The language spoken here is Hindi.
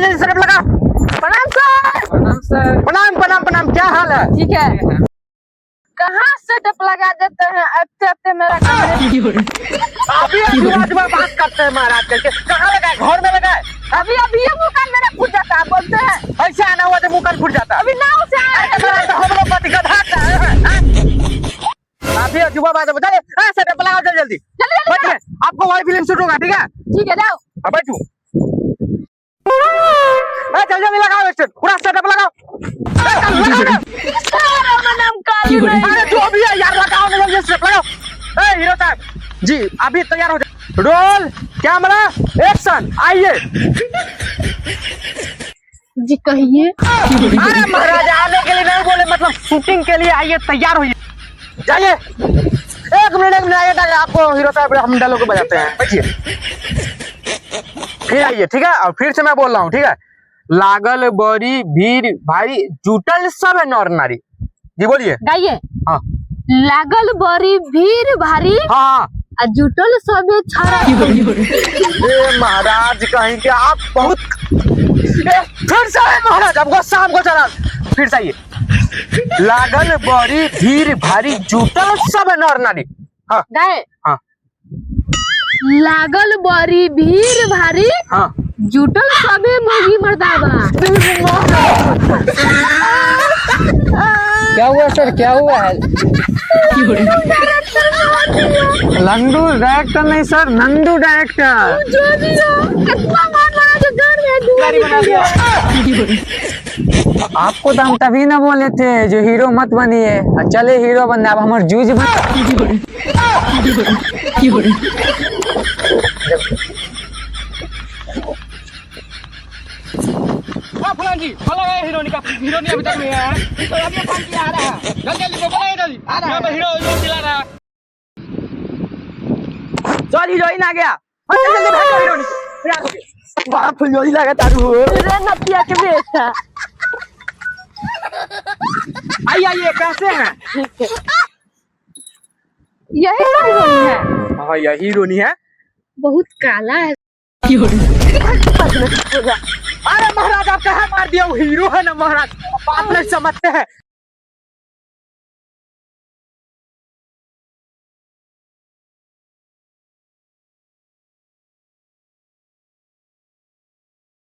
जल्दी सेटअप लगा। प्रणाम सर। प्रणाम सर। प्रणाम प्रणाम प्रणाम, क्या हाल है? ठीक है। कहाँ सेटअप लगा देते हैं, आते आते मेरा कमरे। अभी अजूबा बात करते हैं महाराज करके। कहाँ लगाए? घर में लगाए? अभी अभी ये मुंह कान मेरा फूट जाता है, बोलते हैं ऐसे आना हुआ तो मुंह कान फूट जाता। अभी नाव से आए हैं। महाराज तो हम लोग का दिक्कत है। अभी अजूबा बात बताइए। सेटअप लगाओ जल्दी जल्दी। जल्दी जल्दी बैठिए, आपको वही फिल्म शूट होगा, ठीक है? ठीक है, जाओ। अब बैठू। जल्दी जल्दी लगाओ, पूरा सेटअप लगाओ। सारा मनम कालू नहीं। अरे जो भी है यार, लगाओ ना जल्दी सेटअप लगाओ। हीरो साहब जी अभी तैयार हो जाए। रोल कैमरा एक्शन, आइए। जी कहिए। अरे महाराज आने के लिए नहीं बोले, मतलब शूटिंग के लिए आइए, तैयार होइए, जाइए। एक मिनट आइए, आपको हीरो साहब हम डायलॉग को बजाते हैं, बैठिए। फिर आइए, ठीक है? और फिर से मैं बोल रहा हूँ, ठीक है? लागल बड़ी भीड़ भारी जुटल सब है नर नारी। जी बोलिए। गाइए। हाँ लागल बड़ी भीड़ भारी हाँ। आ जुटल सबे छाड़ा। ये महाराज कहीं के आप बहुत फिर से आए महाराज, आपको शाम को चला। फिर से आइए। लागल बड़ी भीड़ भारी जुटल सब है नर नारी। हाँ गाए। हाँ लागल बड़ी भीड़ भारी हाँ। जुटल सबे मौगी मर्दावा। क्या हुआ सर, क्या हुआ है? लंडू डायरेक्टर नहीं सर, नंदू डायरेक्टर। जो भी हो, कितना मान बना जो जान में गाड़ी बना दिया। आपको तो हम तभी ना बोले थे जो हीरो मत बनिए, चले हीरो बनने। अब हमारे जूझ बन। फलान जी फला हीरोनी का हीरोनी अभी तक नहीं आया है, तो अभी फोन किया आ रहा है। जल्दी जल्दी बोला जल्दी आ रहा है। हीरो चिल्ला रहा है। चल हीरोइन आ गया। जल्दी जल्दी भागो हीरोनी। वाह फुलझड़ी लगा तारू। रे नतिया के बेटा। आइए आइए, कैसे हैं? ठीक है। यही हीरोइन है। हाँ यही हीरोनी है। बहुत काला है। अरे महाराज आप कहाँ मार दिया? वो हीरो है ना महाराज, आप नहीं समझते हैं।